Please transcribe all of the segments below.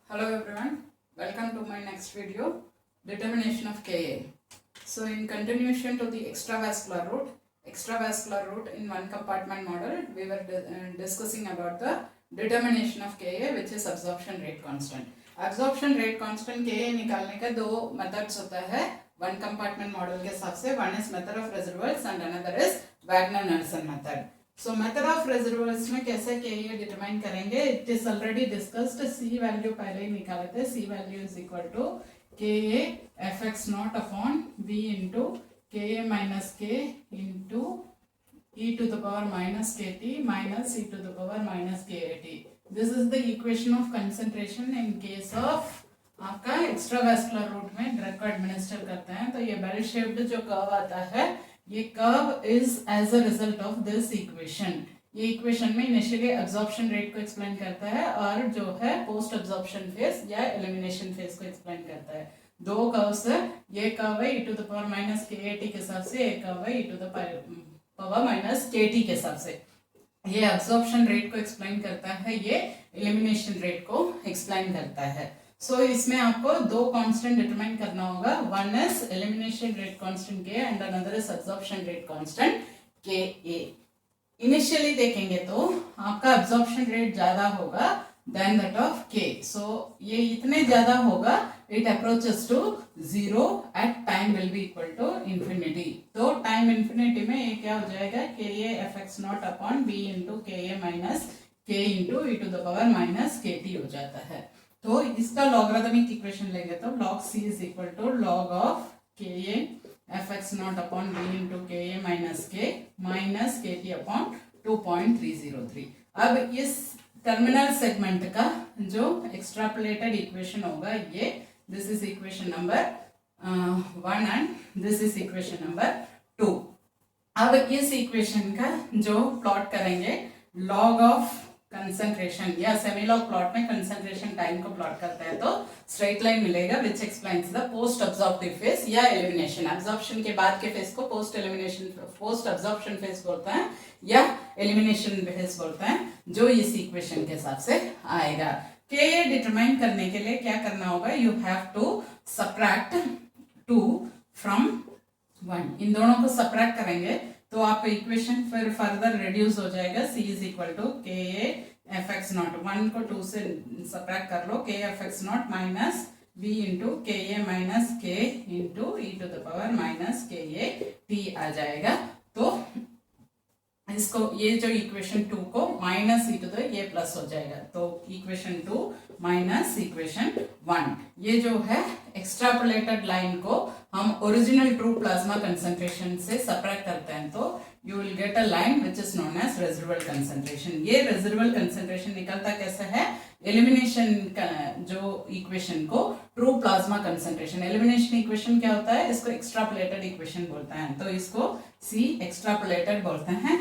Hello everyone, welcome to my next video, determination of Ka. So in continuation to the extravascular route in one compartment model, we were discussing about the determination of Ka, which is absorption rate constant. Absorption rate constant Ka निकालने का दो methods होता है one compartment model के हिसाब से. One is method of residuals and another is Wagner-Nelson method. So method of residuals में कैसे के ये डिटरमाइन करेंगे, it is already discussed. C value पहले ही निकाले थे. C value is equal to k a f x not upon b into k a minus k into e to the power minus k t minus e to the power minus k a t. This is the equation of concentration in case of आपका extravascular root में drug को administer करते हैं. तो ये bell shaped जो curve आता है, ये curve is as a result of this equation. ये इक्वेशन में इनिशियली एब्जॉर्प्शन रेट को एक्सप्लेन करता है और जो है पोस्ट एब्जॉर्प्शन फेज या एलिमिनेशन फेज को एक्सप्लेन करता है. दो कर्व्स है, ये कर्व है e to the power minus k a t के हिसाब से, एक कर्व है e to the power minus k t के हिसाब से. ये एब्जॉर्प्शन रेट को एक्सप्लेन करता है, ये एलिमिनेशन रेट को एक्सप्लेन करता है. सो इसमें आपको दो कांस्टेंट डिटरमाइन करना होगा. One is elimination rate constant k and another is absorption rate constant k a. Initially देखेंगे तो आपका एब्जॉर्प्शन रेट ज्यादा होगा देन दैट ऑफ के. सो ये इतने ज्यादा होगा, it approaches to zero at time will be equal to infinity. तो टाइम इंफिनिटी में ये क्या हो जाएगा, k a f x not upon b into k a minus k into e to the power minus k t हो जाता है. तो इसका लॉगरिथमिक इक्वेशन लेंगे तो log c is equal to log of k a f x not upon b into k a minus k t upon 2.303. अब इस terminal segment का जो एक्सट्रापोलेटेड इक्वेशन होगा, ये this is equation number 1 and this is equation number 2. अब इस equation का जो प्लॉट करेंगे log ऑफ कंसंट्रेशन या सेमीलॉग प्लॉट में कंसंट्रेशन टाइम को प्लॉट करते हैं तो स्ट्रेट लाइन मिलेगा which explains the post absorptive phase या एलिमिनेशन. एब्जॉर्प्शन के बाद के फेज को पोस्ट अब्जॉर्प्शन फेज बोलते हैं या एलिमिनेशन फेज बोलते हैं, जो इस इक्वेशन के हिसाब से आएगा. के डिटरमाइन करने के लिए क्या करना होगा, you have to subtract 2 from 1. इन दोनों को सब्ट्रैक्ट करेंगे तो आपका इक्वेशन फिर फर्दर रिड्यूस हो जाएगा. c is equal to k f x not 1 को 2 से सब्ट्रैक्ट कर लो, k f x not minus b into k a minus k into e to the power minus k a T आ जाएगा. तो इसको ये जो इक्वेशन 2 को माइनस ई टू द ये प्लस हो जाएगा. तो इक्वेशन 2 माइनस इक्वेशन 1, ये जो है एक्सट्रापोलेटेड लाइन को हम ओरिजिनल ट्रू प्लाज्मा कंसंट्रेशन से सब्ट्रैक्ट करते हैं तो you will get a line which is known as residual concentration. ये रेजिडुअल कंसंट्रेशन निकलता कैसे है, एलिमिनेशन का जो इक्वेशन को true plasma concentration. Elimination equation क्या होता है, इसको एक्सट्रापोलेटेड इक्वेशन बोलते हैं, तो इसको सी एक्सट्रापोलेटेड बोलते हैं.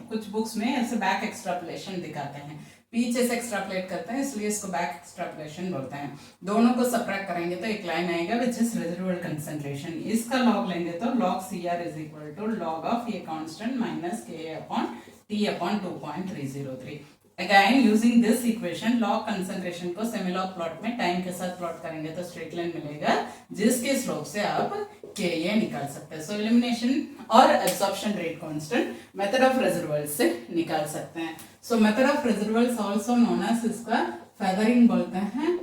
कुछ बुक्स में ऐसे बैक एक्सट्रापोलेशन दिखाते हैं, पीछे से एक्सट्रापोलेट करते हैं, इसलिए इसको बैक एक्सट्रापोलेशन बोलते हैं. दोनों को सब्ट्रैक्ट करेंगे तो एक लाइन आएगा विच इज रेजिडुअल कंसंट्रेशन. इसका लॉग लेंगे तो log CR is equal to log of ये constant minus k upon t upon 2.303. Again using this equation log concentration को सेमीलॉग प्लॉट में टाइम के साथ प्लॉट करेंगे तो स्ट्रेट लाइन मिलेगा जिसके स्लोप से आप के ये निकाल सकते हैं. सो एलिमिनेशन और absorption rate constant method of residuals से निकाल सकते हैं. So method of residuals also known as, इसका फेदरिंग बोलते हैं,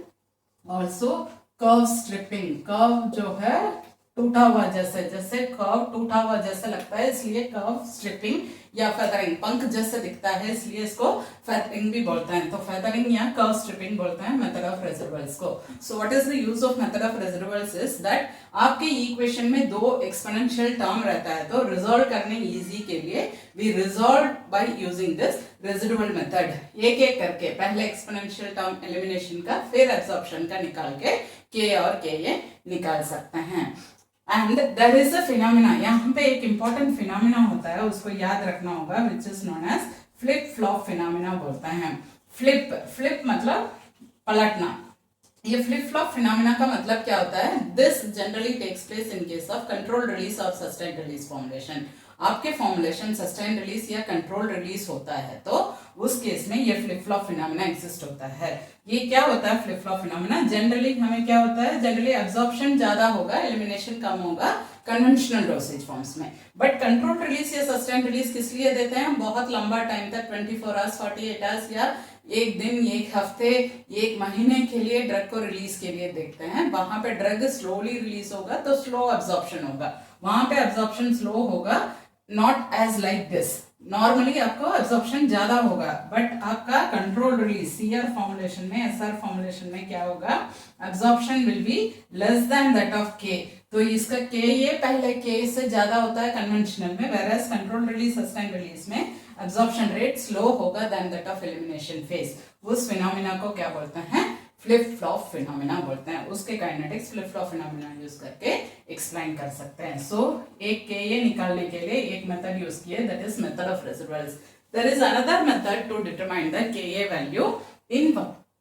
आल्सो कर्व स्ट्रिपिंग. कर्व जो है टूटा हुआ जैसे कर्व टूटा हुआ जैसे लगता है, इसलिए कर्व स्ट्रिपिंग या फेदरिंग, पंख जैसे दिखता है इसलिए इसको फेदरिंग भी बोलते हैं. तो फेदरिंग या कर्व स्ट्रिपिंग बोलते हैं मेथड ऑफ रेजिडुअल्स को. So what is the use of method of residuals is that आपके इक्वेशन में दो एक्सपोनेंशियल टर्म रहता है, तो रिजॉल्व करने इजी के लिए we resolve by using this residual method. एक एक करके पहले एक्सपोनेंशियल टर्म एलिमिनेशन का, फिर एब्जॉर्प्शन का निकाल के के और के ये निकाल सकते हैं. And there is a phenomena, यहाँ पे एक इंपॉर्टेंट फिनोमेना होता है, उसको याद रखना होगा, which is known as flip flop phenomena बोलते हैं. फ्लिप मतलब पलटना. ये फ्लिप फ्लॉप फिनोमेना का मतलब क्या होता है, this generally takes place in case of controlled release और सस्टेन्ड रिलीज फॉर्मुलेशन. आपके फॉर्मुलेशन सस्टेन रिलीज या कंट्रोल रिलीज होता है तो उस केस में ये फ्लिप फ्लॉप फिनोमेना एग्जिस्ट होता है। ये क्या होता है फ्लिप फ्लॉप फिनोमेना? जनरली हमें क्या होता है, जनरली एब्जॉर्प्शन ज्यादा होगा, एलिमिनेशन कम होगा कन्वेंशनल डोसेज फॉर्म्स में। बट कंट्रोल रिलीज या सस्टेन रिलीज किस लिए देते हैं? हम बहुत लंबा टाइम तक 24 आवर्स 48 आवर्स या एक दिन, एक हफ्ते, एक महीने के लिए ड्रग को रिलीज के लिए देखते हैं। वहां पे ड्रग स्लोली रिलीज होगा तो स्लो एब्जॉर्प्शन होगा, वहां पे एब्जॉर्प्शन स्लो होगा, not as like this. Normally आपको एब्जॉर्प्शन ज्यादा होगा, बट आपका कंट्रोल रिलीज सीआर फॉर्मुलेशन में, एसआर फॉर्मुलेशन में क्या होगा, absorption will be less than that of K. तो इसका के ये पहले के से ज्यादा होता है कन्वेंशनल में, whereas control release sustain release में एब्जॉर्प्शन रेट स्लो होगा than that of elimination phase. उस फिनोमेना को क्या बोलते हैं? फ्लिप फ्लॉप फिनोमेना बोलते हैं। उसके kinetics flip flop phenomena use करके एक्सप्लेन कर सकते हैं। सो एक के ये निकालने के लिए एक मेथड यूज किए, that is method of residuals. There is another method to determine the k a value in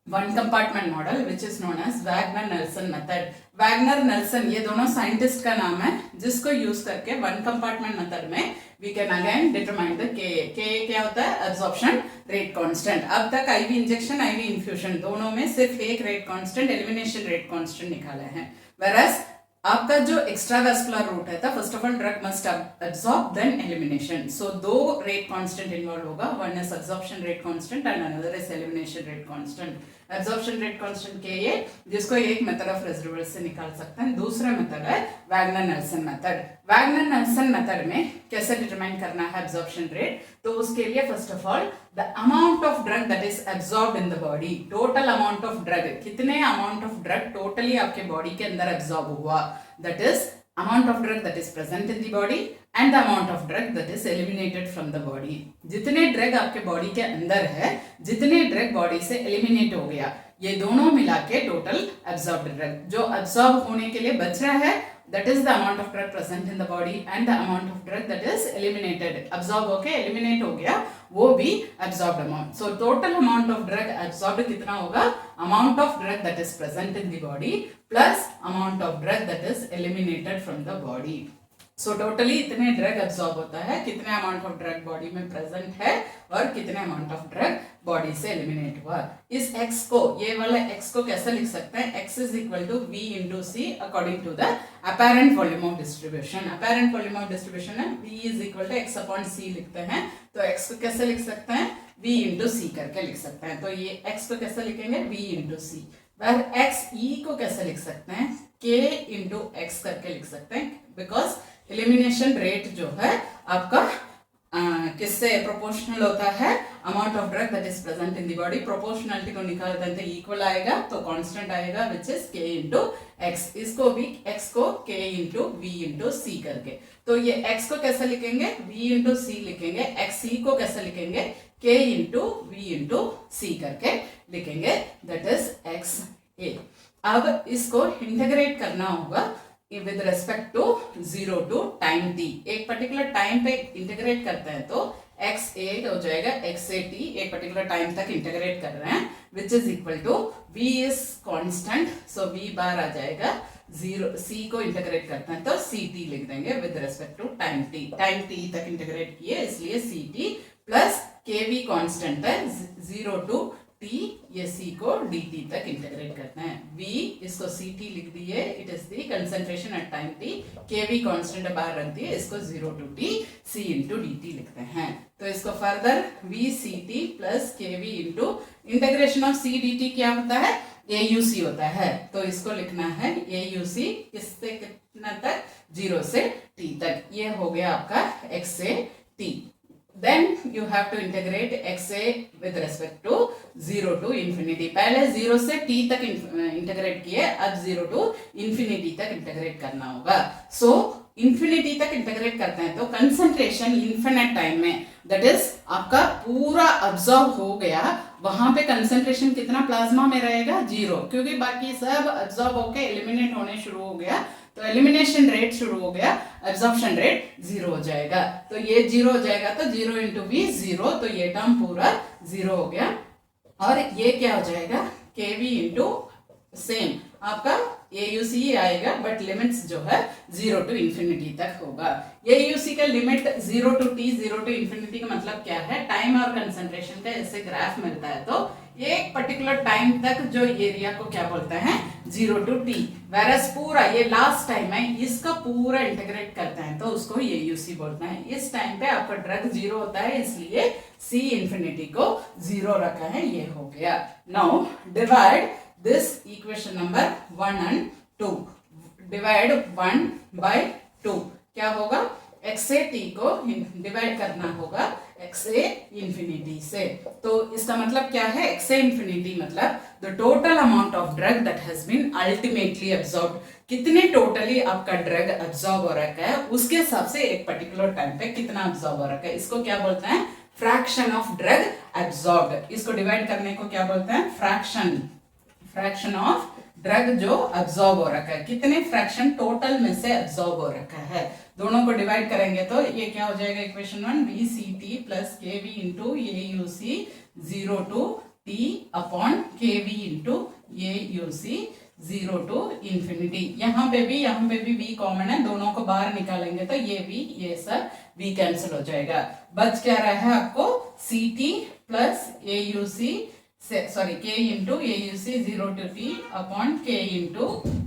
one compartment model which is known as Wagner Nelson method. Wagner Nelson ये दोनों साइंटिस्ट का नाम है, जिसको यूज करके वन कंपार्टमेंट मेथड में we can again determine the k a क्या होता है? Absorption rate constant. अब तक आईवी इंजेक्शन, आईवी इन्फ्यूजन दोनों में सिर्फ एक rate constant, elimination rate constant निकाले हैं। वेरएज आपका जो एक्स्ट्रावेस्कुलर रूट है, first of all drug must absorb then elimination. So दो रेट कांस्टेंट इन्वॉल्व होगा, one is absorption rate constant and another is elimination rate constant. Absorption rate constant k ये, जिसको एक मेथड ऑफ रेसिडुअल्स से निकाल सकते हैं। दूसरा मेथड है वैगनर-नेल्सन मेथड। वैगनर-नेल्सन मेथड में कैसे डिटरमाइन करना है एब्सॉर्प्शन रेट? तो उसके लिए first of all the amount of drug that is absorbed in the body, total amount of drug, कितने अमाउंट ऑफ ड्रग टोटली आपके बॉडी के अंदर एब्सॉर्ब हुआ, that is amount of drug that is present in the body and the amount of drug that is eliminated from the body। जितने drug आपके body के अंदर है, जितने ड्रग बॉडी से एलिमिनेट हो गया, ये दोनों मिला के टोटल एब्सॉर्ब्ड ड्रग, जो एब्सॉर्ब होने के लिए बच रहा है, that is the amount of drug present in the body and the amount of drug that is eliminated। absorb होके eliminate हो गया, वो भी absorbed amount। so total amount of drug absorbed कितना होगा? amount of drug that is present in the body plus amount of drug that is eliminated from the body। So totally इतने drug absorb होता है, कितने amount of drug body में present है और कितने अमाउंट ऑफ ड्रग बॉडी से eliminate हुआ। इस x को, ये वाला x को कैसे लिख सकते हैं? x is equal to v into C according to the apparent volume of distribution. Apparent volume of distribution है v is equal to x upon c लिखते हैं। तो x को कैसे लिख सकते हैं? v इंटू सी करके लिख सकते हैं। तो ये x को कैसे लिखेंगे? v इंटू सी। पर x e को कैसे लिख सकते हैं? k इंटू x करके लिख सकते हैं, बिकॉज एलिमिनेशन रेट जो है आपका किससे प्रोपोर्शनल होता है? Amount of drug that is present in the body. Proportionality को निकाल देते हैं, इक्वल आएगा तो कांस्टेंट आएगा which is k into x. इसको भी x को k इंटू v इंटू सी करके, तो ये x को कैसे लिखेंगे? v इंटू सी लिखेंगे। x e को कैसे लिखेंगे? k इंटू v इंटू सी करके लिखेंगे, दैट इज x a। अब इसको इंटीग्रेट करना होगा with respect to 0 to time t। एक पर्टिकुलर टाइम पे इंटीग्रेट करते हैं तो x a हो जाएगा x a t, एक पर्टिकुलर टाइम तक इंटीग्रेट कर रहे हैं, which is equal to v is constant, so v bar आ जाएगा 0। c को इंटीग्रेट करते हैं तो ct लिख देंगे with respect to time t। Time t तक इंटीग्रेट किए इसलिए ct प्लस kv कांस्टेंट है 0 टू t, ये c को dt तक इंटीग्रेट करते हैं। v इसको ct लिख दिए, it is the concentration at time t। kv constant बाहर रख दिए, इसको 0 to t c into dt लिखते हैं। तो इसको further v ct plus kv into integration of c dt क्या होता है? auc होता है। तो इसको लिखना है auc किससे कितना तक? 0 से t तक। ये हो गया आपका x से t। Then you have to integrate xa with respect to 0 to infinity। पहले 0 से t तक इंटीग्रेट किए, अब 0 to infinity तक इंटीग्रेट करना होगा। So infinity तक इंटीग्रेट करते हैं तो कंसंट्रेशन इन्फिनिट टाइम में, दैट इज आपका पूरा अब्सॉर्ब हो गया, वहां पे कंसंट्रेशन कितना प्लाज्मा में रहेगा? 0, क्योंकि बाकी सब अब्सॉर्ब होके एलिमिनेट होने शुरू हो गया, तो एलिमिनेशन रेट शुरू हो गया, एब्जॉर्प्शन रेट 0 हो जाएगा। तो ये 0 हो जाएगा तो 0 इंटू वी 0, तो ये टर्म पूरा 0 हो गया। और ये क्या हो जाएगा? kv इंटू सेम आपका AUC ही आएगा, बट लिमिट्स जो है 0 to infinity तक होगा। AUC का limit 0 to t, 0 to infinity का मतलब क्या है, टाइम और कंसंट्रेशन का ऐसे ग्राफ मिलता है तो एक पर्टिकुलर टाइम तक जो एरिया को क्या बोलते हैं 0 to t, वेरस पूरा ये लास्ट टाइम है, इसका पूरा इंटीग्रेट करते हैं तो उसको AUC बोलते हैं। इस टाइम पे आपका ड्रग 0 होता है, इसलिए C इंफिनिटी को 0 रखा है, ये हो गया। Now divide this equation number 1 and 2, divide 1 by 2, क्या होगा, x से t को डिवाइड करना होगा x से इंफिनिटी से। तो इसका मतलब क्या है, x से इंफिनिटी मतलब the total amount of drug that has been ultimately absorbed, कितने टोटली आपका ड्रग अब्सॉर्ब हो रखा है उसके हिसाब से एक पर्टिकुलर टाइम पे कितना अब्सॉर्ब हो रखा है, इसको क्या बोलते हैं, फ्रैक्शन ऑफ ड्रग अब्सॉर्ब्ड। इसको डिवाइड करने को क्या बोलते हैं, फ्रैक्शन ऑफ ड्रग जो अब्सॉर्ब हो रखा है, कितने फ्रैक्शन टोटल में से अब्सॉर्ब हो रखा है, दोनों को डिवाइड करेंगे तो ये क्या हो जाएगा, equation 1 VCT plus KV into AUC 0 to t upon KV into AUC 0 to infinity. यहाँ पे भी V कॉमन है, दोनों को बाहर निकालेंगे तो ये V ये सब V कैंसिल हो जाएगा, बच क्या रहा है आपको CT plus AUC K into AUC 0 to t upon K into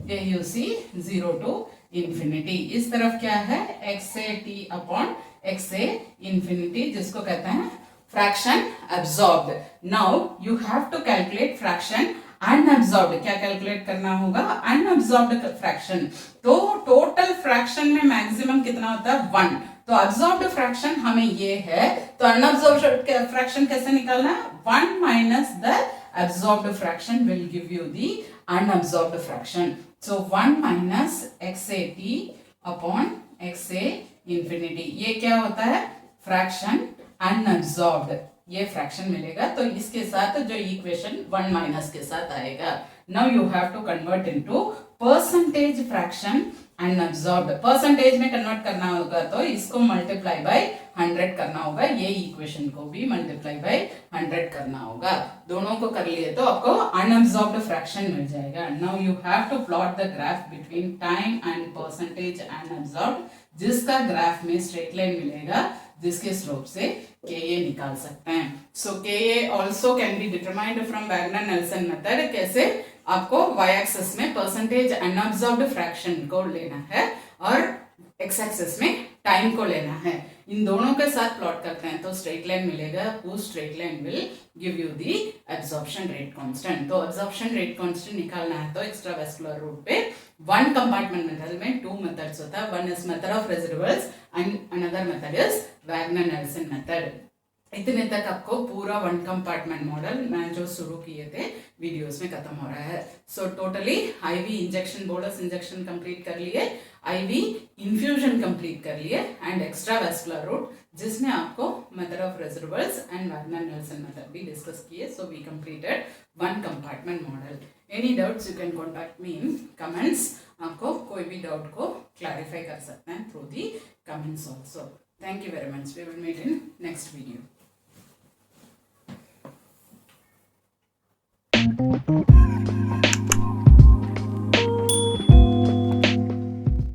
AUC 0 to infinity. इस तरफ क्या है, x से t अपॉन x से इंफिनिटी, जिसको कहते हैं fraction absorbed. Now you have to calculate fraction unabsorbed, क्या कैलकुलेट करना होगा, अनअब्सॉर्ब्ड फ्रैक्शन। तो टोटल फ्रैक्शन में मैक्सिमम कितना होता है 1, तो अब्सॉर्ब्ड फ्रैक्शन हमें ये है, तो अनअब्सॉर्ब्ड फ्रैक्शन कैसे निकालना है, 1 minus the absorbed fraction will give you the unabsorbed fraction. So 1 minus x(a)t upon x(a) infinity, ये क्या होता है, फ्रैक्शन unabsorbed, ये फ्रैक्शन मिलेगा तो इसके साथ जो इक्वेशन 1 माइनस के साथ आएगा। Now you have to convert into percentage fraction unabsorbed, percentage में कन्वर्ट करना होगा तो इसको मल्टीप्लाई बाय 100 करना होगा, ये इक्वेशन को भी मल्टीप्लाई बाय 100 करना होगा, दोनों को कर लिए तो आपको अनअब्सॉर्ब्ड फ्रैक्शन मिल जाएगा। Now you have to plot the graph between time and percentage unabsorbed, जिसका ग्राफ में स्ट्रेट लाइन मिलेगा जिसके स्लोप से Ka निकाल सकते हैं। So Ka also can be determined from Wagner Nelson method, कैसे, आपको y एक्सिस में परसेंटेज अनअब्सॉर्ब्ड फ्रैक्शन को लेना है और x एक्सिस में टाइम को लेना है, इन दोनों के साथ प्लॉट करते हैं तो स्ट्रेट लाइन मिलेगा, वो straight line will give you the absorption rate constant. तो एब्जॉर्प्शन रेट कांस्टेंट निकालना है तो एक्स्ट्रावेस्कुलर रूट पे 1 कंपार्टमेंट मेथड में 2 मेथड्स होता है, one is method of residuals and another method is Wagner-Nelson method. इतने तक आपको पूरा 1 कंपार्टमेंट मॉडल मैं जो शुरू किए थे वीडियोस में खत्म हो रहा है। So totally IV injection, bolus injection complete कर लिए, IV इन्फ्यूजन कंप्लीट कर लिए एंड एक्स्ट्रावेस्कुलर रूट जिसमें आपको method of residuals and Wagner Nelson method भी डिस्कस किए। So we completed 1 compartment model. Any doubts you can contact me in comments, आपको कोई भी डाउट को क्लैरिफाई कर सकते हैं through the comments also. Thank you very much. We will meet in next video.